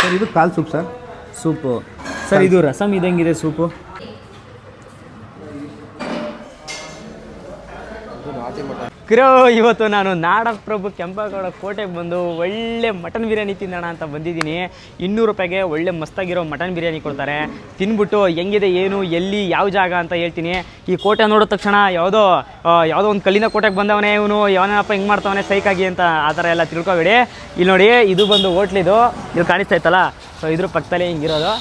Sir ಇದು ಕಾಲ್ soup sir. Soup sir. ಇದು rasam ಇದಂಗಿದೆ soup. ಕಿರೋ ಇವತ್ತು ನಾನು ನಾಡಪ್ರಭು ಕೆಂಪೇಗೌಡ ಕೋಟೆಗೆ ಬಂದು ಒಳ್ಳೆ ಮಟನ್ ಬಿರಿಯಾನಿ ತಿನ್ನೋಣ ಅಂತ ಬಂದಿದ್ದೀನಿ. 200 ರೂಪಾಯಿಗೆ ಒಳ್ಳೆ ಮಸ್ತಾಗಿರೋ ಮಟನ್ ಬಿರಿಯಾನಿ ಕೊಡ್ತಾರೆ. ತಿನ್ಬಿಟ್ಟು ಹೆಂಗಿದೆ ಏನು ಎಲ್ಲಿ ಯಾವ ಜಾಗ ಅಂತ ಹೇಳ್ತೀನಿ. ಈ ಕೋಟೆ ನೋಡಿದ ತಕ್ಷಣ ಯಾವುದೋ ಒಂದು ಕಲ್ಲಿನ ಕೋಟೆಗೆ ಬಂದವನೇ ಇವನು ಯಾವನಪ್ಪ ಹಿಂಗೆ ಮಾಡ್ತಾವನೆ ಸೈಕಾಗಿ ಅಂತ ಆ ಥರ ಎಲ್ಲ ತಿಳ್ಕೊಬೇಡಿ. ಇಲ್ಲಿ ನೋಡಿ ಇದು ಬಂದು ಹೋಟ್ಲಿದು ಇಲ್ಲಿ ಕಾಣಿಸ್ತಾ ಇತ್ತಲ್ಲ, ಸೊ ಇದ್ರ ಪಕ್ಕದಲ್ಲಿ ಹಿಂಗಿರೋದು.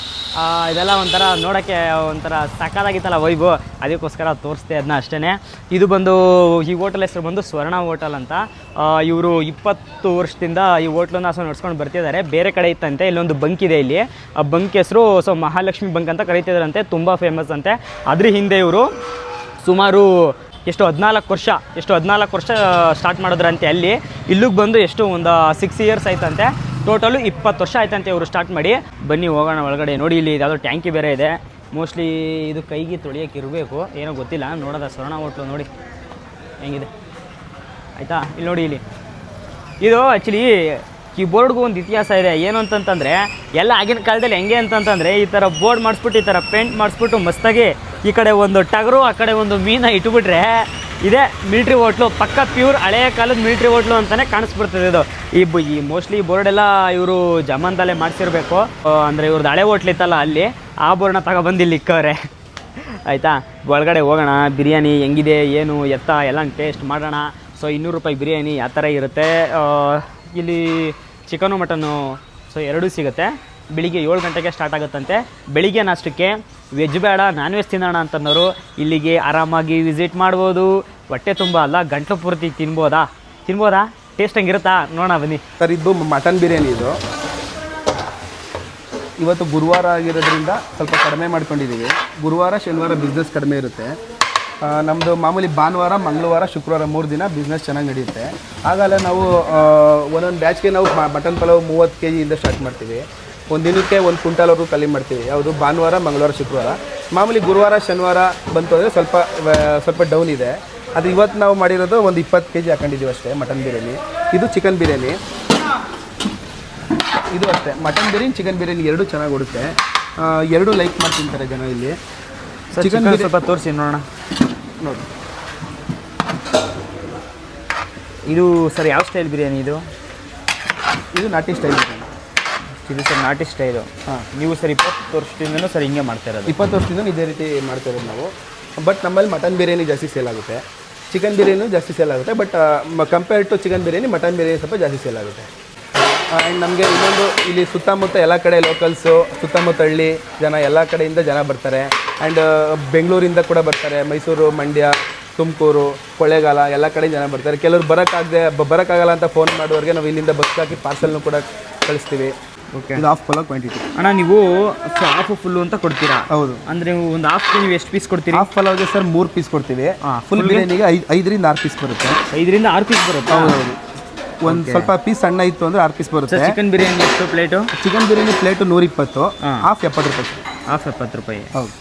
ಇದೆಲ್ಲ ಒಂಥರ ನೋಡೋಕ್ಕೆ ಒಂಥರ ಸಕ್ಕತ್ತಾಗಿತ್ತಲ್ಲ ವೈಬು, ಅದಕ್ಕೋಸ್ಕರ ತೋರಿಸ್ದೆ ಅದನ್ನ ಅಷ್ಟೇ. ಇದು ಬಂದು ಈ ಹೋಟೆಲ್ ಹೆಸರು ಬಂದು ಸ್ವರ್ಣ ಹೋಟೆಲ್ ಅಂತ. ಇವರು 20 ವರ್ಷದಿಂದ ಈ ಹೋಟ್ಲನ್ನ ನಡ್ಸ್ಕೊಂಡು ಬರ್ತಿದ್ದಾರೆ. ಬೇರೆ ಕಡೆ ಇತ್ತಂತೆ, ಇಲ್ಲೊಂದು ಬಂಕ್ ಇದೆ ಇಲ್ಲಿ. ಆ ಬಂಕ್ ಹೆಸರು ಮಹಾಲಕ್ಷ್ಮಿ ಬಂಕ್ ಅಂತ ಕರೀತಿದ್ದಾರಂತೆ, ತುಂಬ ಫೇಮಸ್ ಅಂತೆ. ಅದ್ರ ಹಿಂದೆ ಇವರು ಸುಮಾರು 14 ವರ್ಷ ಸ್ಟಾರ್ಟ್ ಮಾಡಿದ್ರಂತೆ ಅಲ್ಲಿ. ಇಲ್ಲಿಗೆ ಬಂದು ಒಂದು 6 ಇಯರ್ಸ್ ಆಯ್ತಂತೆ. ಟೋಟಲು 20 ವರ್ಷ ಆಯ್ತಂತೆ ಇವರು ಸ್ಟಾರ್ಟ್ ಮಾಡಿ. ಬನ್ನಿ ಹೋಗೋಣ ಒಳಗಡೆ. ನೋಡಿ ಇಲ್ಲಿ ಯಾವುದೋ ಟ್ಯಾಂಕಿ ಬೇರೆ ಇದೆ. ಮೋಸ್ಟ್ಲಿ ಇದು ಕೈಗೆ ತೊಳಿಯೋಕೆ ಇರಬೇಕು, ಏನೋ ಗೊತ್ತಿಲ್ಲ. ನೋಡೋದ ಸ್ವರ್ಣ ಹೋಟ್ಲು ನೋಡಿ ಹೆಂಗಿದೆ ಆಯಿತಾ. ಇಲ್ಲಿ ನೋಡಿ, ಇಲ್ಲಿ ಇದು ಆ್ಯಕ್ಚುಲಿ ಈ ಬೋರ್ಡ್ಗೂ ಒಂದು ಇತಿಹಾಸ ಇದೆ. ಏನು ಅಂತಂತಂದರೆ ಎಲ್ಲ ಆಗಿನ ಕಾಲದಲ್ಲಿ ಹೆಂಗೆ ಅಂತಂತಂದರೆ ಈ ಥರ ಬೋರ್ಡ್ ಮಾಡಿಸ್ಬಿಟ್ಟು ಈ ಥರ ಪೇಂಟ್ ಮಾಡಿಸ್ಬಿಟ್ಟು ಮಸ್ತಾಗಿ ಈ ಕಡೆ ಒಂದು ಟಗರು ಆ ಕಡೆ ಒಂದು ಮೀನ ಇಟ್ಬಿಟ್ರೆ ಇದೇ ಮಿಲ್ಟ್ರಿ ಹೋಟ್ಲು. ಪಕ್ಕ ಪ್ಯೂರ್ ಹಳೆಯ ಕಾಲದ ಮಿಲ್ಟ್ರಿ ಹೋಟ್ಲು ಅಂತಲೇ ಕಾಣಿಸ್ಬಿಡ್ತದೆ ಇದು. ಈ ಮೋಸ್ಟ್ಲಿ ಬೋರ್ಡೆಲ್ಲ ಇವರು ಜಮಾನ್ದಲ್ಲೇ ಮಾಡಿಸಿರ್ಬೇಕು. ಅಂದರೆ ಇವ್ರದ್ದು ಹಳೆ ಹೋಟ್ಲಿತ್ತಲ್ಲ ಅಲ್ಲಿ, ಆ ಬೋರ್ಡ್ನ ತಗೊಬಂದು ಇಲ್ಲಿ ಇಕ್ಕವ್ರೆ ಆಯಿತಾ. ಒಳಗಡೆ ಹೋಗೋಣ, ಬಿರಿಯಾನಿ ಹೆಂಗಿದೆ ಏನು ಎತ್ತ ಎಲ್ಲ ಟೇಸ್ಟ್ ಮಾಡೋಣ. ಸೊ 200 ರೂಪಾಯಿ ಬಿರಿಯಾನಿ ಯಾವ ಥರ ಇರುತ್ತೆ. ಇಲ್ಲಿ ಚಿಕನು ಮಟನ್ನು ಎರಡೂ ಸಿಗುತ್ತೆ. ಬೆಳಿಗ್ಗೆ 7 ಗಂಟೆಗೆ ಸ್ಟಾರ್ಟ್ ಆಗುತ್ತಂತೆ. ಬೆಳಿಗ್ಗೆ ನಾಷ್ಟಕ್ಕೆ ವೆಜ್ ಬೇಡ ನಾನ್ ವೆಜ್ ತಿನ್ನೋಣ ಅಂತಂದವರು ಇಲ್ಲಿಗೆ ಆರಾಮಾಗಿ ವಿಸಿಟ್ ಮಾಡ್ಬೋದು. ಹೊಟ್ಟೆ ತುಂಬ ಅಲ್ಲ, ಗಂಟಲು ಪೂರ್ತಿ ತಿನ್ಬೋದಾ? ಟೇಸ್ಟ್ ಹಂಗಿರುತ್ತಾ ನೋಡೋಣ ಬನ್ನಿ. ಸರ್ ಇದು ಮಟನ್ ಬಿರಿಯಾನಿ. ಇದು ಇವತ್ತು ಗುರುವಾರ ಆಗಿರೋದ್ರಿಂದ ಸ್ವಲ್ಪ ಕಡಿಮೆ ಮಾಡ್ಕೊಂಡಿದ್ದೀವಿ. ಗುರುವಾರ ಶನಿವಾರ ಬಿಸ್ನೆಸ್ ಕಡಿಮೆ ಇರುತ್ತೆ. ನಮ್ಮದು ಮಾಮೂಲಿ ಭಾನುವಾರ ಮಂಗಳವಾರ ಶುಕ್ರವಾರ 3 ದಿನ ಬಿಸ್ನೆಸ್ ಚೆನ್ನಾಗಿ ನಡೆಯುತ್ತೆ. ಆಗಾಗ ನಾವು ಒಂದೊಂದು ಬ್ಯಾಚ್ಗೆ ನಾವು ಮಟನ್ ಪಲಾವ್ 30 kg ಸ್ಟಾರ್ಟ್ ಮಾಡ್ತೀವಿ. ಒಂದು ದಿನಕ್ಕೆ 1 ಕ್ವಿಂಟಲ್ವರೆಗೂ ಕಲಿ ಮಾಡ್ತೀವಿ. ಯಾವುದು ಭಾನುವಾರ ಮಂಗಳವಾರ ಶುಕ್ರವಾರ. ಮಾಮೂಲಿ ಗುರುವಾರ ಶನಿವಾರ ಬಂತು ಅಂದರೆ ಸ್ವಲ್ಪ ಡೌನ್ ಇದೆ. ಅದು ಇವತ್ತು ನಾವು ಮಾಡಿರೋದು ಒಂದು 20 kg ಹಾಕೊಂಡಿದ್ದೀವಿ ಅಷ್ಟೇ. ಮಟನ್ ಬಿರಿಯಾನಿ, ಇದು ಚಿಕನ್ ಬಿರಿಯಾನಿ, ಇದು ಅಷ್ಟೇ. ಮಟನ್ ಬಿರಿಯಾನಿ ಚಿಕನ್ ಬಿರಿಯಾನಿ ಎರಡೂ ಚೆನ್ನಾಗಿ ಓಡುತ್ತೆ. ಎರಡೂ ಲೈಕ್ ಮಾಡಿ ತಿಂತಾರೆ ಜನ ಇಲ್ಲಿ. ಚಿಕನ್ ಸ್ವಲ್ಪ ತೋರಿಸಿ ನೋಡೋಣ. ನೋಡಿ ಇದು ಸರ್ ಯಾವ ಸ್ಟೈಲ್ ಬಿರಿಯಾನಿ ಇದು? ಇದು ನಾಟಿ ಸ್ಟೈಲ್ ಬಿರಿಯಾನಿ. ಇದು ಸರ್ ನಾಟಿ ಸ್ಟೈಲು. ಹಾಂ, ನೀವು ಸರ್ 20 ವರ್ಷದಿಂದನೂ ಸರ್ ಹಿಂಗೆ ಮಾಡ್ತಾ ಇರೋದು? 20 ವರ್ಷದಿಂದ ಇದೇ ರೀತಿ ಮಾಡ್ತಾ ಇರೋದು ನಾವು. ಬಟ್ ನಮ್ಮಲ್ಲಿ ಮಟನ್ ಬಿರಿಯಾನಿ ಜಾಸ್ತಿ ಸೇಲ್ ಆಗುತ್ತೆ, ಚಿಕನ್ ಬಿರಿಯಾನಿ ಜಾಸ್ತಿ ಸೇಲ್ ಆಗುತ್ತೆ. But compared to chicken biryani mutton biryani ಸ್ವಲ್ಪ ಜಾಸ್ತಿ ಸೇಲ್ ಆಗುತ್ತೆ. ಆ್ಯಂಡ್ ನಮಗೆ ಇನ್ನೊಂದು ಇಲ್ಲಿ ಸುತ್ತಮುತ್ತ ಎಲ್ಲ ಕಡೆ ಲೋಕಲ್ಸು, ಸುತ್ತಮುತ್ತ ಹಳ್ಳಿ ಜನ ಎಲ್ಲ ಕಡೆಯಿಂದ ಜನ ಬರ್ತಾರೆ. ಆ್ಯಂಡ್ ಬೆಂಗಳೂರಿಂದ ಕೂಡ ಬರ್ತಾರೆ, ಮೈಸೂರು, ಮಂಡ್ಯ, ತುಮಕೂರು, ಕೊಳ್ಳೇಗಾಲ ಎಲ್ಲ ಕಡೆ ಜನ ಬರ್ತಾರೆ. ಕೆಲವರು ಬರೋಕ್ಕಾಗಲ್ಲ ಅಂತ ಫೋನ್ ಮಾಡೋರಿಗೆ ನಾವು ಇಲ್ಲಿಂದ ಬಸ್ ಹಾಕಿ ಪಾರ್ಸಲ್ನು ಕೂಡ ಕಳಿಸ್ತೀವಿ. ಓಕೆ, ಇದು ಹಾಫ್ ಪಲಾವ್ ಕ್ವಾಂಟಿಟಿ. ಅಣ್ಣ ನೀವು ಹಾಫ್ ಫುಲ್ಲು ಅಂತ ಕೊಡ್ತೀರಾ? ಹೌದು. ಅಂದರೆ ನೀವು ಒಂದು ಹಾಫ್ಗೆ ನೀವು ಎಷ್ಟು ಪೀಸ್ ಕೊಡ್ತೀರಿ? ಹಾಫ್ ಪಲಾವ್ಗೆ ಸರ್ 3 ಪೀಸ್ ಕೊಡ್ತೀವಿ. ಫುಲ್ ಬಿರಿಯಾನಿಗೆ 5ರಿಂದ 6 ಪೀಸ್ ಬರುತ್ತೆ. 5ರಿಂದ 6 ಪೀಸ್ ಬರುತ್ತೆ? ಹೌದು. ಒಂದು ಸ್ವಲ್ಪ ಪೀಸ್ ಸಣ್ಣ ಇತ್ತು ಅಂದರೆ 6 ಪೀಸ್ ಬರುತ್ತೆ. ಚಿಕನ್ ಬಿರಿಯಾನಿ ಎಷ್ಟು plate? Chicken biryani plate 120, half 70 ರೂಪಾಯಿ. ಹಾಫ್ 70 ರೂಪಾಯಿ. ಹೌದು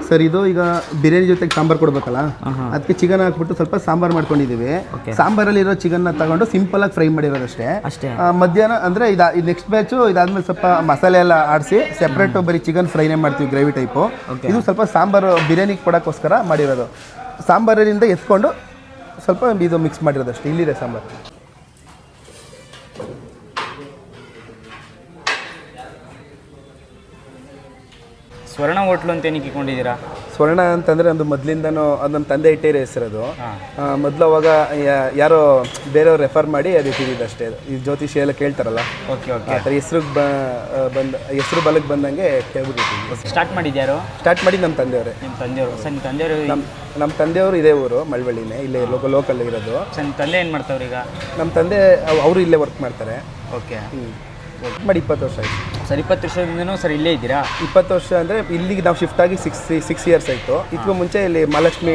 ಸರ್. ಇದು ಈಗ ಬಿರಿಯಾನಿ ಜೊತೆಗೆ ಸಾಂಬಾರು ಕೊಡ್ಬೇಕಲ್ಲ, ಅದಕ್ಕೆ ಚಿಕನ್ ಹಾಕ್ಬಿಟ್ಟು ಸ್ವಲ್ಪ ಸಾಂಬಾರು ಮಾಡ್ಕೊಂಡಿದ್ದೀವಿ. ಸಾಂಬಾರಲ್ಲಿರೋ ಚಿಕನ್ನ ತಗೊಂಡು ಸಿಂಪಲ್ ಆಗಿ ಫ್ರೈ ಮಾಡಿರೋದಷ್ಟೇ ಅಷ್ಟೇ. ಮಧ್ಯಾಹ್ನ ಅಂದರೆ ನೆಕ್ಸ್ಟ್ ಬ್ಯಾಚು ಇದಾದ್ಮೇಲೆ ಸ್ವಲ್ಪ ಮಸಾಲೆ ಎಲ್ಲ ಆಡಿಸಿ ಸೆಪ್ರೇಟು ಬರೀ ಚಿಕನ್ ಫ್ರೈನೇ ಮಾಡ್ತೀವಿ, ಗ್ರೇವಿ ಟೈಪು. ಇದು ಸ್ವಲ್ಪ ಸಾಂಬಾರು ಬಿರಿಯಾನಿಗೆ ಕೊಡೋಕ್ಕೋಸ್ಕರ ಮಾಡಿರೋದು. ಸಾಂಬಾರಿನಿಂದ ಎತ್ಕೊಂಡು ಸ್ವಲ್ಪ ಇದು ಮಿಕ್ಸ್ ಮಾಡಿರೋದಷ್ಟೇ. ಇಲ್ಲಿದೆ ಸಾಂಬಾರು. ಸ್ವರ್ಣ ಹೋಟ್ಲು ಅಂತ ಏನಕ್ಕೆ ಇಟ್ಕೊಂಡಿದ್ದೀರಾ? ಸ್ವರ್ಣ ಅಂತಂದರೆ ಒಂದು ಮೊದಲಿಂದನೂ ಅದು ನಮ್ಮ ತಂದೆ ಇಟ್ಟಿರೋ ಹೆಸರದು. ಮೊದಲು ಅವಾಗ ಯಾರೋ ಬೇರೆಯವ್ರು ರೆಫರ್ ಮಾಡಿ ಅದು ಇಟ್ಟಿದ್ದು ಅಷ್ಟೇ. ಈ ಜ್ಯೋತಿಷಿ ಎಲ್ಲ ಕೇಳ್ತಾರಲ್ಲ, ಓಕೆ ಓಕೆ, ಆ ಥರ ಹೆಸರು ಬಲಕ್ಕೆ ಬಂದಂಗೆ ಕೇಳ್ಬಿಟ್ಟಿದ್ದೀವಿ. ಸ್ಟಾರ್ಟ್ ಮಾಡಿದ್ಯಾರು? ಸ್ಟಾರ್ಟ್ ಮಾಡಿ ನಮ್ಮ ತಂದೆಯವರೇ. ನಿಮ್ಮ ತಂದೆಯವರು? ಸರ್ ನಿಮ್ಮ ತಂದೆಯವರು? ನಮ್ಮ ತಂದೆಯವರು ಇದೇ ಊರು ಮಳವಳ್ಳಿನೇ, ಇಲ್ಲೇ ಲೋಕಲ್ ಇರೋದು. ಸರ್ ನಿಮ್ಮ ತಂದೆ ಏನು ಮಾಡ್ತಾವ್ರು ಈಗ? ನಮ್ಮ ತಂದೆ ಅವರು ಇಲ್ಲೇ ವರ್ಕ್ ಮಾಡ್ತಾರೆ. ಓಕೆ, ಮಾಡಿ 20 ವರ್ಷ ಆಯಿತು ಸರ್. 20 ವರ್ಷದಿಂದನೂ ಸರ್ ಇಲ್ಲೇ ಇದ್ದೀರಾ? 20 ವರ್ಷ ಅಂದರೆ ಇಲ್ಲಿಗೆ ನಾವು ಶಿಫ್ಟ್ ಆಗಿ 6 ಇಯರ್ಸ್ ಆಯಿತು. ಇದಕ್ಕೂ ಮುಂಚೆ ಇಲ್ಲಿ ಮಹಾಲಕ್ಷ್ಮಿ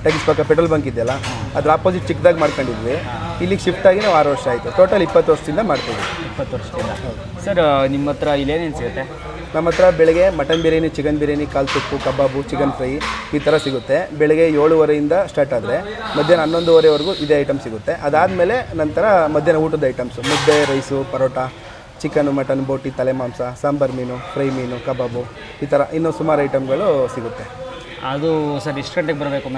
ಟೆಕ್ಸ್ ಪಕ್ಕ ಪೆಟ್ರೋಲ್ ಬಂಕ್ ಇದೆಯಲ್ಲ, ಅದ್ರ ಆಪೋಸಿಟ್ ಚಿಕ್ಕದಾಗಿ ಮಾಡ್ಕೊಂಡಿದ್ವಿ. ಇಲ್ಲಿಗೆ ಶಿಫ್ಟ್ ಆಗಿ ನಾವು 6 ವರ್ಷ ಆಯಿತು. ಟೋಟಲ್ 20 ವರ್ಷದಿಂದ ಮಾಡ್ತೀವಿ. 20 ವರ್ಷದಿಂದ. ಸರ್ ನಿಮ್ಮ ಹತ್ರ ಇಲ್ಲೇನೇನು ಸಿಗುತ್ತೆ? ನಮ್ಮ ಹತ್ರ ಬೆಳಗ್ಗೆ ಮಟನ್ ಬಿರಿಯಾನಿ, ಚಿಕನ್ ಬಿರಿಯಾನಿ, ಕಾಲು ತುಪ್ಪು, ಕಬಾಬು, ಚಿಕನ್ ಫ್ರೈ ಈ ಥರ ಸಿಗುತ್ತೆ. ಬೆಳಗ್ಗೆ 7:30ಇಂದ ಸ್ಟಾರ್ಟ್ ಆದರೆ ಮಧ್ಯಾಹ್ನ 11:30ವರೆಗೂ ಇದೇ ಐಟಮ್ ಸಿಗುತ್ತೆ. ಅದಾದಮೇಲೆ ನಂತರ ಮಧ್ಯಾಹ್ನ ಊಟದ ಐಟಮ್ಸು ಮುದ್ದೆ, ರೈಸು, ಪರೋಟ, ಚಿಕನು, ಮಟನ್, ಬೋಟಿ, ತಲೆ ಮಾಂಸ, ಸಾಂಬಾರು ಮೀನು, ಫ್ರೈ ಮೀನು, ಕಬಾಬು ಈ ಥರ ಇನ್ನೂ ಸುಮಾರು ಐಟಮ್ಗಳು ಸಿಗುತ್ತೆ. ಅದು ಸರ್ ಎಷ್ಟು ಗಂಟೆಗೆ ಬರಬೇಕು?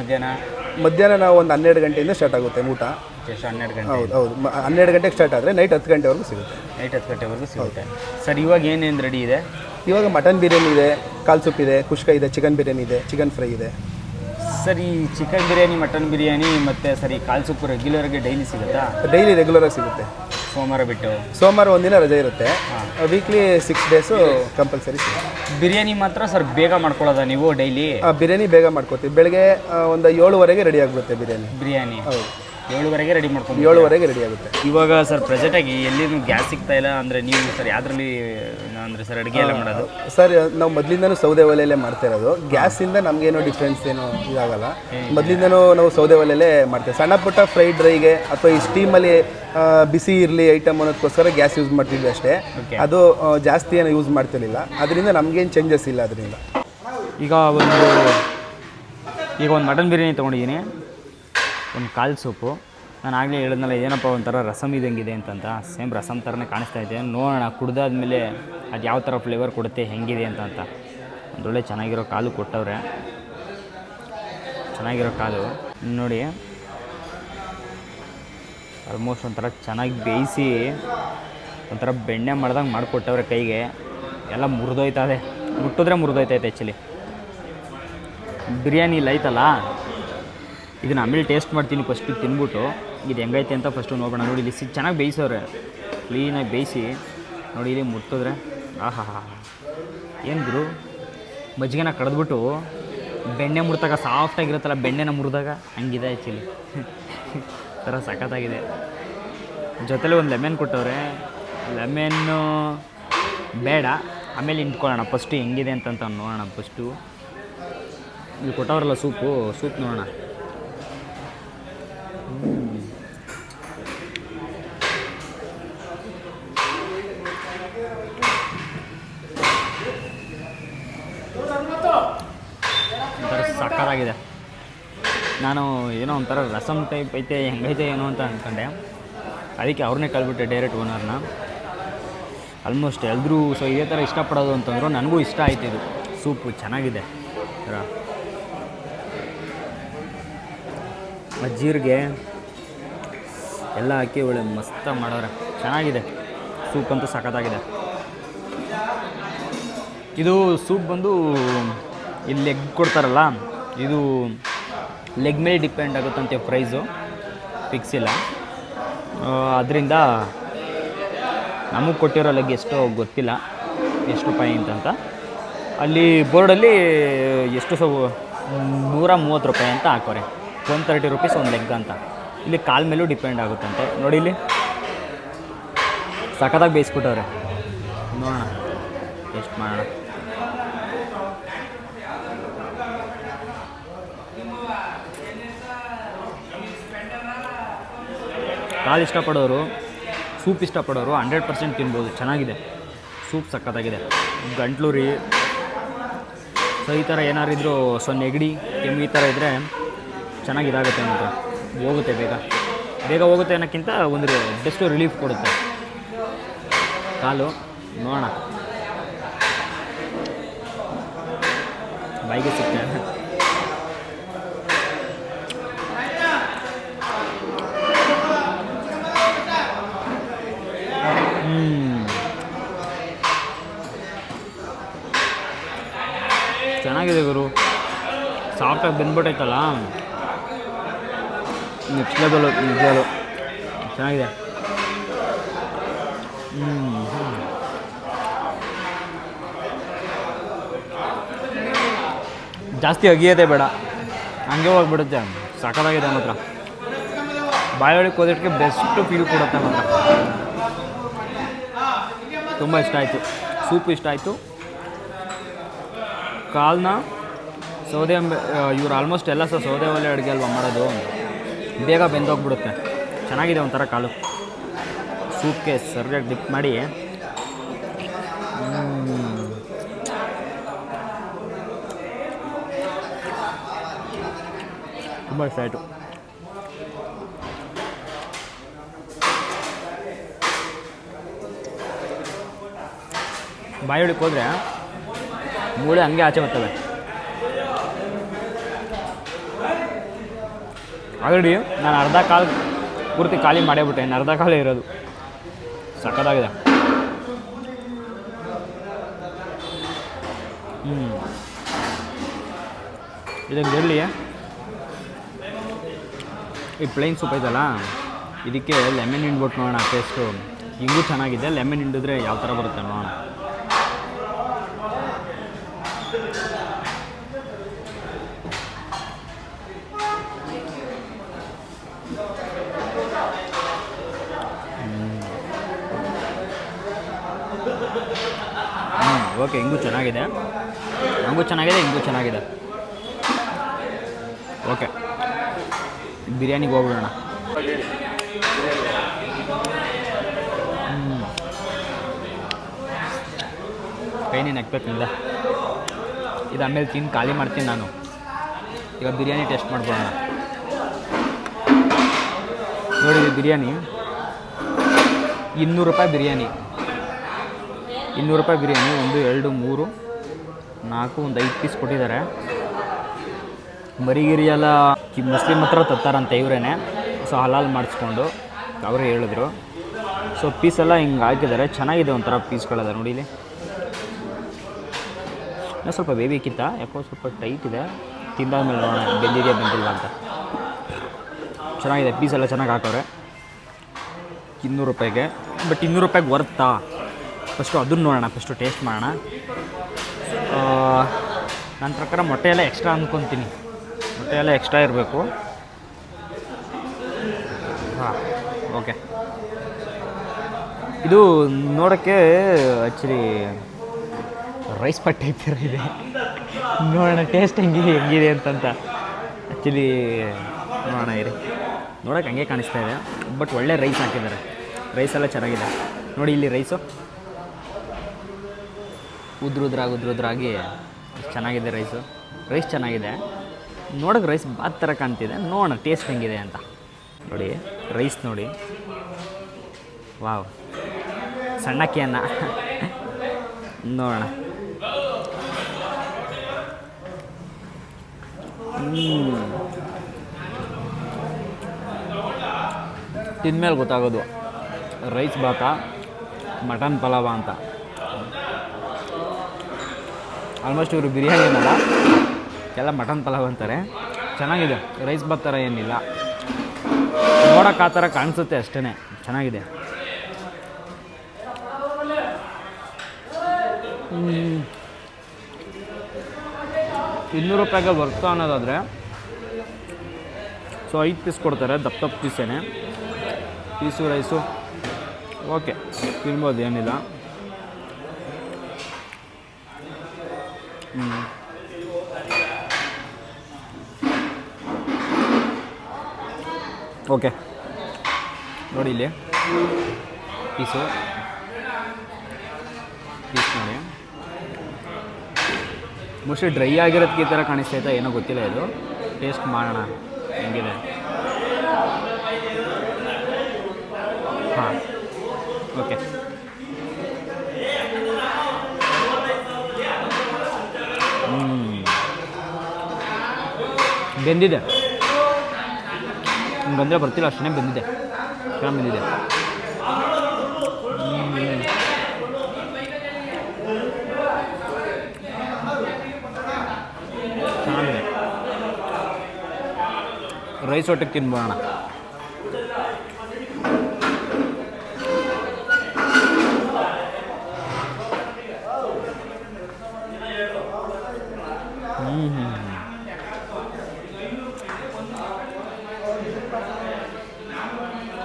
ಮಧ್ಯಾಹ್ನ ನಾವು ಒಂದು 12 ಗಂಟೆಯಿಂದ ಸ್ಟಾರ್ಟ್ ಆಗುತ್ತೆ ಊಟ. ಎಷ್ಟು 12 ಗಂಟೆ? ಹೌದು 12 ಗಂಟೆಗೆ ಸ್ಟಾರ್ಟ್ ಆದರೆ ನೈಟ್ 10 ಗಂಟೆವರೆಗೂ ಸಿಗುತ್ತೆ. ನೈಟ್ 10 ಗಂಟೆವರೆಗೂ ಸಿಗುತ್ತೆ. ಸರ್ ಇವಾಗ ಏನೇನು ರೆಡಿ ಇದೆ? ಇವಾಗ ಮಟನ್ ಬಿರಿಯಾನಿ ಇದೆ, ಕಾಲ್ ಸೂಪ್ ಇದೆ, ಕುಷ್ಕ ಇದೆ, ಚಿಕನ್ ಬಿರಿಯಾನಿ ಇದೆ, ಚಿಕನ್ ಫ್ರೈ ಇದೆ. ಸರ್ ಈ ಚಿಕನ್ ಬಿರಿಯಾನಿ, ಮಟನ್ ಬಿರಿಯಾನಿ ಮತ್ತು ಸರ್ ಈ ಕಾಲ್ ಸೂಪ್ ರೆಗ್ಯುಲರ್ಗೆ ಡೈಲಿ ಸಿಗುತ್ತಾ? ಡೈಲಿ ರೆಗ್ಯುಲರಾಗಿ ಸಿಗುತ್ತೆ. ಸೋಮವಾರ ಬಿಟ್ಟು ಸೋಮವಾರ ಒಂದಿನ ರಜೆ ಇರುತ್ತೆ. ವೀಕ್ಲಿ 6 ಡೇಸು ಕಂಪಲ್ಸರಿ ಸಿಗುತ್ತೆ. ಬಿರಿಯಾನಿ ಮಾತ್ರ ಸರ್ ಬೇಗ ಮಾಡ್ಕೊಳ್ಳೋದಾ ನೀವು ಡೈಲಿ? ಬಿರಿಯಾನಿ ಬೇಗ ಮಾಡ್ಕೋತೀವಿ. ಬೆಳಗ್ಗೆ ಒಂದು 7:30ಗೆ ರೆಡಿ ಆಗಿಬಿಡುತ್ತೆ ಬಿರಿಯಾನಿ. ಹೌದು 7:30ಗೆ ರೆಡಿ ಮಾಡ್ಕೊಂಡು 7:30ಗೆ ರೆಡಿ ಆಗುತ್ತೆ. ಇವಾಗ ಸರ್ ಪ್ರೆಸೆಂಟಾಗಿ ಎಲ್ಲಿನೂ ಗ್ಯಾಸ್ ಸಿಗ್ತಾ ಇಲ್ಲ ಅಂದರೆ ನೀವು ಸರ್ ಯಾವುದ್ರಲ್ಲಿ ಅಂದರೆ ಸರ್ ಅಡುಗೆ ಎಲ್ಲ ಮಾಡೋದು? ಸರ್ ನಾವು ಮೊದಲಿಂದನೂ ಸೌದೆ ಒಲೆಯಲ್ಲೇ ಮಾಡ್ತಾ ಇರೋದು. ಗ್ಯಾಸಿಂದ ನಮಗೇನೋ ಡಿಫ್ರೆನ್ಸ್ ಏನೋ ಇದಾಗಲ್ಲ. ಮೊದಲಿಂದನೂ ನಾವು ಸೌದೆ ಒಲೆಯಲ್ಲೇ ಮಾಡ್ತೇವೆ. ಸಣ್ಣ ಪುಟ್ಟ ಫ್ರೈಡ್ ಡ್ರೈಗೆ ಅಥವಾ ಈ ಸ್ಟೀಮಲ್ಲಿ ಬಿಸಿ ಇರಲಿ ಐಟಮ್ ಅನ್ನೋದಕ್ಕೋಸ್ಕರ ಗ್ಯಾಸ್ ಯೂಸ್ ಮಾಡ್ತಿದ್ವಿ ಅಷ್ಟೇ. ಅದು ಜಾಸ್ತಿ ಏನೋ ಯೂಸ್ ಮಾಡ್ತಿರ್ಲಿಲ್ಲ. ಅದರಿಂದ ನಮಗೇನು ಚೇಂಜಸ್ ಇಲ್ಲ ಅದರಿಂದ. ಈಗ ಒಂದು ಮಟನ್ ಬಿರಿಯಾನಿ ತೊಗೊಂಡಿದ್ದೀನಿ, ಒಂದು ಕಾಲ್ ಸೂಪು. ನಾನು ಆಗಲೇ ಹೇಳಿದ್ನಲ್ಲ ಏನಪ್ಪ ಒಂಥರ ರಸಮ್ ಇದ್ದಂಗಿದೆ ಅಂತಂತ. ಸೇಮ್ ರಸಮ್ ಥರನೇ ಕಾಣಿಸ್ತಾ ಇದೆ. ನೋಡೋಣ ಕುಡ್ದಾದ್ಮೇಲೆ ಅದು ಯಾವ ಥರ ಫ್ಲೇವರ್ ಕೊಡುತ್ತೆ, ಹೆಂಗಿದೆ ಅಂತ. ಒಂದೊಳ್ಳೆ ಚೆನ್ನಾಗಿರೋ ಕಾಲು ಕೊಟ್ಟವ್ರೆ. ಚೆನ್ನಾಗಿರೋ ಕಾಲು ನೋಡಿ, ಆಲ್ಮೋಸ್ಟ್ ಒಂಥರ ಚೆನ್ನಾಗಿ ಬೇಯಿಸಿ ಒಂಥರ ಬೆಣ್ಣೆ ಮಾಡ್ದಂಗೆ ಮಾಡಿಕೊಟ್ಟವ್ರೆ. ಕೈಗೆ ಎಲ್ಲ ಮುರಿದೋಯ್ತದೆ, ಮುಟ್ಟಿದ್ರೆ ಮುರಿದೋಯ್ತೈತೆ. ಆ್ಯಕ್ಚುಲಿ ಬಿರಿಯಾನಿ ಇಲ್ಲ ಐತಲ್ಲ, ಇದನ್ನು ಆಮೇಲೆ ಟೇಸ್ಟ್ ಮಾಡ್ತೀನಿ. ಫಸ್ಟು ತಿನ್ಬಿಟ್ಟು ಇದು ಹೆಂಗೈತೆ ಅಂತ ಫಸ್ಟು ನೋಡೋಣ. ನೋಡಿ ಇಲ್ಲಿ ಚೆನ್ನಾಗಿ ಬೇಯಿಸೋರೆ, ಕ್ಲೀನಾಗಿ ಬೇಯಿಸಿ ನೋಡಿ. ಇಲ್ಲಿ ಮುಟ್ಟಿದ್ರೆ ಆಹಾ ಏನು ಗುರು, ಮಜ್ಜಿಗೆನ ಕಡಿದ್ಬಿಟ್ಟು ಬೆಣ್ಣೆ ಮುರಿದಾಗ ಸಾಫ್ಟಾಗಿರುತ್ತಲ್ಲ, ಬೆಣ್ಣೆನ ಮುರಿದಾಗ ಹಂಗಿದೆ ಆ್ಯಕ್ಚುಲಿ. ಥರ ಸಖತ್ತಾಗಿದೆ. ಜೊತೆಲಿ ಒಂದು ಲೆಮನ್ ಕೊಟ್ಟವ್ರೆ. ಲೆಮನ್ನು ಬೇಡ, ಆಮೇಲೆ ಇಂಟ್ಕೊಳ್ಳೋಣ. ಫಸ್ಟು ಹೆಂಗಿದೆ ಅಂತ ನೋಡೋಣ. ಫಸ್ಟು ಇಲ್ಲಿ ಕೊಟ್ಟವ್ರಲ್ಲ ಸೂಪ್ ನೋಡೋಣ. ಒಂಥರ ಸಕ್ಕತ್ತಾಗಿದೆ. ನಾನು ಏನೋ ಒಂಥರ ರಸಮ್ ಟೈಪ್ ಐತೆ, ಹೆಂಗೈತೆ ಏನೋ ಅಂತ ಅಂದ್ಕೊಂಡೆ. ಅದಕ್ಕೆ ಅವ್ರನ್ನೇ ಕಳ್ಬಿಟ್ಟೆ ಡೈರೆಕ್ಟ್ ಓನರ್ನ. ಆಲ್ಮೋಸ್ಟ್ ಎಲ್ಲರೂ ಸೊ ಇದೇ ಥರ ಇಷ್ಟಪಡೋದು ಅಂತಂದ್ರು. ನನಗೂ ಇಷ್ಟ ಆಯ್ತು. ಇದು ಸೂಪು ಚೆನ್ನಾಗಿದೆ. ಜೀರಿಗೆ ಎಲ್ಲ ಹಾಕಿ ಒಳ್ಳೆ ಮಸ್ತಾಗಿ ಮಾಡೋರೆ. ಚೆನ್ನಾಗಿದೆ ಸೂಪ್ ಅಂತೂ, ಸಖತ್ತಾಗಿದೆ. ಇದು ಸೂಪ್ ಬಂದು ಇಲ್ಲಿ ಲೆಗ್ ಕೊಡ್ತಾರಲ್ಲ, ಇದು ಲೆಗ್ ಮೇಲೆ ಡಿಪೆಂಡ್ ಆಗುತ್ತಂತೆ ಪ್ರೈಸು, ಫಿಕ್ಸ್ ಇಲ್ಲ. ಅದರಿಂದ ನಮಗೆ ಕೊಟ್ಟಿರೋ ಲೆಗ್ ಎಷ್ಟೋ ಗೊತ್ತಿಲ್ಲ, ಎಷ್ಟು ರೂಪಾಯಿ ಅಂತಂತ. ಅಲ್ಲಿ ಬೋರ್ಡಲ್ಲಿ ಎಷ್ಟು 130 ರೂಪಾಯಿ ಅಂತ ಹಾಕೋರೆ. 130 ರುಪೀಸ್ ಒಂದು ಲೆಗ್ ಅಂತ. ಇಲ್ಲಿ ಕಾಲ ಮೇಲೂ ಡಿಪೆಂಡ್ ಆಗುತ್ತಂತೆ. ನೋಡಿ ಇಲ್ಲಿ ಸಖತ್ತಾಗಿ ಬೇಯಿಸ್ಬಿಟ್ಟವ್ರೆ. ನೋಡೋಣ ಟೇಸ್ಟ್ ಮಾಡೋಣ. ಕಾಲು ಇಷ್ಟಪಡೋರು, ಸೂಪ್ ಇಷ್ಟಪಡೋರು 100% ತಿನ್ಬೋದು. ಚೆನ್ನಾಗಿದೆ ಸೂಪ್, ಸಖತ್ತಾಗಿದೆ. ಗಂಟ್ಲೂರಿ ಸೊ ಈ ಥರ ಏನಾರಿದ್ರು ನೆಗಡಿ, ಕೆಮ್ಮು ಈ ಥರ ಇದ್ದರೆ ಚೆನ್ನಾಗಿದಾಗುತ್ತೆ ಮಾತ್ರ. ಹೋಗುತ್ತೆ ಬೇಗ ಹೋಗುತ್ತೆ ಅನ್ನೋಕ್ಕಿಂತ ಒಂದು ಬೆಸ್ಟ್ ರಿಲೀಫ್ ಕೊಡುತ್ತೆ ಕಾಲು. ನೋಡೋಣ ಬಾಯಿಗೆ ಸಿಗ್ತದೆ. ಚೆನ್ನಾಗಿದೆ ಗುರು, ಸಾಫ್ಟಾಗಿ ಬೆಂದ್ಬಿಟ್ಟೈತಲ್ಲ, ನೆಕ್ಸ್ಟ್ ಲೆವೆಲು ನಿಜವಾಗ್ಲೂ ಚೆನ್ನಾಗಿದೆ. ಜಾಸ್ತಿ ಅಗಿಯೋದೇ ಬೇಡ, ಹಂಗೆ ಹೋಗ್ಬಿಡುತ್ತೆ. ಸಖತ್ತಾಗಿದೆ ಮಾತ್ರ. ಬಾಯೊಳಗೆ ಹೋದಕ್ಕೆ ಬೆಸ್ಟ್ ಫೀಲ್ ಕೊಡುತ್ತೆ ಮಾತ್ರ. ತುಂಬ ಇಷ್ಟ ಆಯಿತು, ಸೂಪ್ ಇಷ್ಟ ಆಯಿತು. ಕಾಲನ್ನ ಇವ್ರು ಆಲ್ಮೋಸ್ಟ್ ಎಲ್ಲ ಸೌದೆ ಒಲೆ ಅಡುಗೆ ಅಲ್ವಾ ಮಾಡೋದು, ಬೇಗ ಬೆಂದೋಗ್ಬಿಡುತ್ತೆ. ಚೆನ್ನಾಗಿದೆ ಒಂಥರ ಕಾಲು. ಸೂಪ್ಗೆ ಸರಿಯಾಗಿ ಡಿಪ್ ಮಾಡಿ ತುಂಬ ಇಷ್ಟ ಆಯಿತು. ಬಾಯೊಳಕ್ಕೆ ಹೋದರೆ ಮೂಳೆ ಹಂಗೆ ಆಚೆ ಬರ್ತವೆ. ಆಲ್ರೆಡಿ ನಾನು ಅರ್ಧ ಕಾಲು ಪೂರ್ತಿ ಖಾಲಿ ಮಾಡೇಬಿಟ್ಟೆ, ಇನ್ನು ಅರ್ಧ ಕಾಲೇ ಇರೋದು. ಸಖತ್ತಾಗಿದೆ. ಇದಕ್ಕೆ ಇರಲಿ. ಈ ಪ್ಲೈನ್ ಸೂಪ್ ಐತಲ್ಲ, ಇದಕ್ಕೆ ಲೆಮನ್ ಹಿಂಡ್ಬಿಟ್ಟು ನೋಡೋಣ ಟೇಸ್ಟು. ಹಿಂಗೂ ಚೆನ್ನಾಗಿದೆ. ಲೆಮನ್ ಹಿಂಡಿದ್ರೆ ಯಾವ ಥರ ಬರುತ್ತೆ ನೋಡೋಣ. ಓಕೆ, ಹಿಂಗೂ ಚೆನ್ನಾಗಿದೆ, ಹಂಗೂ ಚೆನ್ನಾಗಿದೆ, ಹಿಂಗೂ ಚೆನ್ನಾಗಿದೆ. ಓಕೆ, ಬಿರಿಯಾನಿಗೆ ಹೋಗ್ಬಿಡೋಣ. ಕೈನೇ ನೆಕ್ಬೇಕಿಲ್ಲ. ಇದು ಆಮೇಲೆ ತಿಂದು ಖಾಲಿ ಮಾಡ್ತೀನಿ ನಾನು. ಈಗ ಬಿರಿಯಾನಿ ಟೇಸ್ಟ್ ಮಾಡ್ಬೋಣ. ನೋಡಿ, ಬಿರಿಯಾನಿ 200 ರೂಪಾಯಿ ಬಿರಿಯಾನಿ. 200 ರೂಪಾಯಿ ಬಿರಿಯಾನಿ. 1 2 3 4 ಒಂದು 5 ಪೀಸ್ ಕೊಟ್ಟಿದ್ದಾರೆ. ಮರಿಗಿರಿ ಎಲ್ಲ ಮುಸ್ಲಿಮ್ ಹತ್ರ ತತ್ತಾರಂತೆ ಇವರೇನೆ. ಸೊ ಹಲಾಲ್ ಮಾಡಿಸ್ಕೊಂಡು ಅವರೇ ಹೇಳಿದ್ರು. ಸೊ ಪೀಸೆಲ್ಲ ಹಿಂಗೆ ಹಾಕಿದ್ದಾರೆ. ಚೆನ್ನಾಗಿದೆ ಒಂಥರ ಪೀಸ್ಗಳದ ನೋಡಿ. ಇಲ್ಲಿ ಇನ್ನೂ ಸ್ವಲ್ಪ ಬೇಬೇಕಿತ್ತ, ಯಾಕೋ ಸ್ವಲ್ಪ ಟೈಟ್ ಇದೆ. ತಿಂದಾದ್ಮೇಲೆ ನೋಡೋಣ ಬೆಂದಿದೆ ಬಂದಿಲ್ಲ ಅಂತ. ಚೆನ್ನಾಗಿದೆ, ಪೀಸೆಲ್ಲ ಚೆನ್ನಾಗಿ ಹಾಕವ್ರೆ 200 ರೂಪಾಯಿಗೆ. ಬಟ್ 200 ರೂಪಾಯಿಗೆ ವರ್ತಾ? ಫಸ್ಟು ಅದನ್ನು ನೋಡೋಣ, ಫಸ್ಟು ಟೇಸ್ಟ್ ಮಾಡೋಣ. ನನ್ನ ಪ್ರಕಾರ ಮೊಟ್ಟೆ ಎಲ್ಲ ಎಕ್ಸ್ಟ್ರಾ ಅಂದ್ಕೊತೀನಿ. ಮೊಟ್ಟೆ ಎಲ್ಲ ಎಕ್ಸ್ಟ್ರಾ ಇರಬೇಕು. ಹಾಂ, ಓಕೆ. ಇದು ನೋಡೋಕ್ಕೆ ಆ್ಯಕ್ಚುಲಿ ರೈಸ್ ಪಟ್ಟೆ ಥರ ಇದೆ. ನೋಡೋಣ ಟೇಸ್ಟ್ ಹೆಂಗಿದೆ ಅಂತಂತ. ಆ್ಯಕ್ಚುಲಿ ನೋಡೋಣ ಇರಿ. ನೋಡೋಕೆ ಹಂಗೆ ಕಾಣಿಸ್ತಾ ಇದೆ, ಬಟ್ ಒಳ್ಳೆ ರೈಸ್ ಹಾಕಿದ್ದಾರೆ. ರೈಸ್ ಎಲ್ಲ ಚೆನ್ನಾಗಿದೆ ನೋಡಿ. ಇಲ್ಲಿ ರೈಸು ಉದ್ರುದ್ರಾಗಿ ಚೆನ್ನಾಗಿದೆ. ರೈಸ್ ಚೆನ್ನಾಗಿದೆ. ನೋಡೋಕೆ ರೈಸ್ ಬಾತ್ ಥರ ಕಾಣ್ತಿದೆ. ನೋಡೋಣ ಟೇಸ್ಟ್ ಹೆಂಗಿದೆ ಅಂತ. ನೋಡಿ ರೈಸ್ ನೋಡಿ, ವಾವ್, ಸಣ್ಣಕ್ಕಿ ಅನ್ನ. ನೋಡೋಣ. ತಿಂದಮೇಲೆ ಗೊತ್ತಾಗೋದು ರೈಸ್ ಬಾತ ಮಟನ್ ಪಲಾವ ಅಂತ. ಆಲ್ಮೋಸ್ಟ್ ಇವರು ಬಿರಿಯಾನಿ ಏನಲ್ಲ, ಎಲ್ಲ ಮಟನ್ ಪಲಾವ್ ಅಂತಾರೆ. ಚೆನ್ನಾಗಿದೆ. ರೈಸ್ ಬಾತ್ ಥರ ಏನಿಲ್ಲ, ನೋಡೋಕೆ ಆ ಥರ ಕಾಣಿಸುತ್ತೆ ಅಷ್ಟೇ. ಚೆನ್ನಾಗಿದೆ. 200 ರೂಪಾಯಿಗೆ ಬರ್ತಾ ಅನ್ನೋದಾದರೆ ಸೊ 5 ಪೀಸ್ ಕೊಡ್ತಾರೆ. ದಪ್ಪ ಪೀಸೇನೆ. ಪೀಸು ರೈಸು ಓಕೆ, ತಿನ್ಬೋದು, ಏನಿಲ್ಲ. ಓಕೆ, ನೋಡಿ ಇಲ್ಲಿ ಪೀಸ್ ನೋಡಿ. ಮೋಸ್ಟ್ಲಿ ಡ್ರೈ ಆಗಿರೋದಕ್ಕೆ ಈ ಥರ ಕಾಣಿಸ್ತೈತೆ, ಏನೋ ಗೊತ್ತಿಲ್ಲ. ಇದು ಟೇಸ್ಟ್ ಮಾಡೋಣ ಹೆಂಗಿದೆ. ಹಾಂ, ಓಕೆ. ಬೆಂದಿದೆ. ಬಂದರೆ ಬರ್ತಿಲ್ಲ ಅಷ್ಟೇ. ಬೆಂದಿದೆ, ಚೆನ್ನಾಗಿ ಬೆಂದಿದೆ. ಚೆನ್ನಾಗಿದೆ. ರೈಸ್ ಒಟ್ಟಿಗೆ ತಿನ್ಬೋಣ.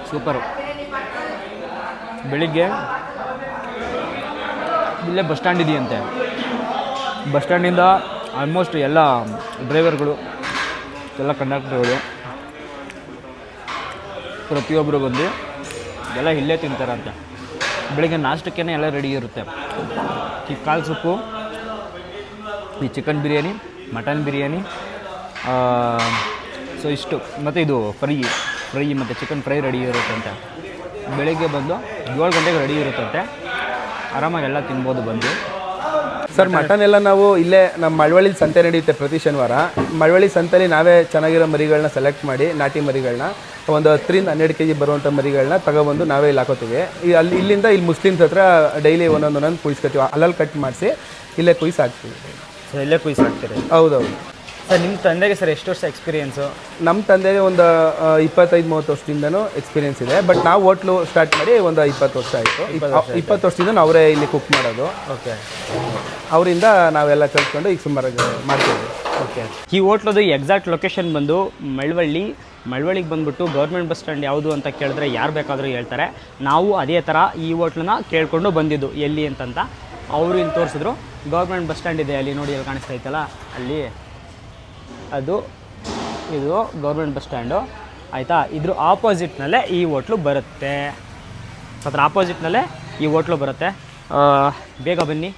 ಸೂಪರು. ಬೆಳಿಗ್ಗೆ ಇಲ್ಲೇ ಬಸ್ ಸ್ಟ್ಯಾಂಡ್ ಇದೆಯಂತೆ. ಬಸ್ ಸ್ಟ್ಯಾಂಡಿಂದ ಆಲ್ಮೋಸ್ಟ್ ಎಲ್ಲ ಡ್ರೈವರ್ಗಳು, ಎಲ್ಲ ಕಂಡಕ್ಟರ್ಗಳು ಪ್ರತಿಯೊಬ್ಬರು ಬಂದು ಎಲ್ಲ ಇಲ್ಲೇ ತಿಂತಾರಂತೆ. ಬೆಳಿಗ್ಗೆ ನಾಷ್ಟಕ್ಕೇ ಎಲ್ಲ ರೆಡಿ ಇರುತ್ತೆ. ಈ ಕಾಲು ಸೊಪ್ಪು, ಈ chicken biryani, mutton biryani, so ಇಷ್ಟು, ಮತ್ತು ಇದು ಫ್ರೈ ಮತ್ತು ಚಿಕನ್ ಫ್ರೈ ರೆಡಿ ಇರುತ್ತಂತೆ. ಬೆಳಿಗ್ಗೆ ಬಂದು 7 ಗಂಟೆಗೆ ರೆಡಿ ಇರುತ್ತಂತೆ. ಆರಾಮಾಗಿ ಎಲ್ಲ ತಿನ್ಬೋದು ಬಂದು. ಸರ್ ಮಟನ್ ಎಲ್ಲ ನಾವು ಇಲ್ಲೇ ನಮ್ಮ ಮಳವಳ್ಳಿ ಸಂತೆ ನಡೆಯುತ್ತೆ ಪ್ರತಿ ಶನಿವಾರ. ಮಳವಳ್ಳಿ ಸಂತೆಯಲ್ಲಿ ನಾವೇ ಚೆನ್ನಾಗಿರೋ ಮರಿಗಳನ್ನ ಸೆಲೆಕ್ಟ್ ಮಾಡಿ, ನಾಟಿ ಮರಿಗಳನ್ನ ಒಂದು 10ರಿಂದ 12 kg ಬರುವಂಥ ಮರಿಗಳನ್ನ ತಗೊಬಂದು ನಾವೇ ಇಲ್ಲಿ ಹಾಕೋತೀವಿ. ಇಲ್ಲಿಂದ ಇಲ್ಲಿ ಮುಸ್ಲಿಮ್ಸ್ ಹತ್ರ ಡೈಲಿ ಒಂದೊಂದು ಕುಯ್ಸ್ಕೊತೀವಿ. ಅಲ್ಲಲ್ಲಿ ಕಟ್ ಮಾಡಿಸಿ ಇಲ್ಲೇ ಕುಯ್ಸಿ ಹಾಕ್ತೀವಿ. ಸೊ ಇಲ್ಲೇ ಕುಯ್ಸಿ ಹಾಕ್ತೀರಿ? ಹೌದೌದು ಸರ್. ನಿಮ್ಮ ತಂದೆಗೆ ಸರ್ ಎಷ್ಟು ವರ್ಷ ಎಕ್ಸ್ಪೀರಿಯೆನ್ಸು? ನಮ್ಮ ತಂದೆಗೆ ಒಂದು 25-30 ವರ್ಷದಿಂದನೂ ಎಕ್ಸ್ಪೀರಿಯೆನ್ಸ್ ಇದೆ. ಬಟ್ ನಾವು ಹೋಟ್ಲು ಸ್ಟಾರ್ಟ್ ಮಾಡಿ ಒಂದು 20 ವರ್ಷ ಆಯಿತು. 20 ವರ್ಷದಿಂದ ಅವರೇ ಇಲ್ಲಿ ಕುಕ್ ಮಾಡೋದು. ಓಕೆ. ಅವರಿಂದ ನಾವೆಲ್ಲ ಕಲ್ತ್ಕೊಂಡು ಈಗ ಸುಮಾರಾಗಿ ಮಾಡ್ತೀವಿ. ಓಕೆ. ಈ ಹೋಟ್ಲದು ಎಕ್ಸಾಕ್ಟ್ ಲೊಕೇಶನ್ ಬಂದು ಮಳವಳ್ಳಿಗೆ ಬಂದುಬಿಟ್ಟು ಗೌರ್ಮೆಂಟ್ ಬಸ್ ಸ್ಟ್ಯಾಂಡ್ ಯಾವುದು ಅಂತ ಕೇಳಿದ್ರೆ ಯಾರು ಬೇಕಾದರೂ ಹೇಳ್ತಾರೆ. ನಾವು ಅದೇ ಥರ ಈ ಹೋಟ್ಲನ್ನ ಕೇಳಿಕೊಂಡು ಬಂದಿದ್ದು ಎಲ್ಲಿ ಅಂತಂತ. ಅವರು ಇಲ್ಲಿ ತೋರಿಸಿದ್ರು. ಗೌರ್ಮೆಂಟ್ ಬಸ್ ಸ್ಟ್ಯಾಂಡ್ ಇದೆ ಅಲ್ಲಿ ನೋಡಿ, ಅಲ್ಲಿ ಕಾಣಿಸ್ತಾ ಇತ್ತಲ್ಲ ಅಲ್ಲಿ, ಇದು ಗೌರ್ಮೆಂಟ್ ಬಸ್ ಸ್ಟ್ಯಾಂಡು ಆಯಿತಾ. ಇದ್ರ ಆಪೋಸಿಟ್ನಲ್ಲೇ ಈ ಹೋಟ್ಲು ಬರುತ್ತೆ. ಅದರ ಆಪೋಸಿಟ್ನಲ್ಲೇ ಈ ಹೋಟ್ಲು ಬರುತ್ತೆ. ಬೇಗ ಬನ್ನಿ.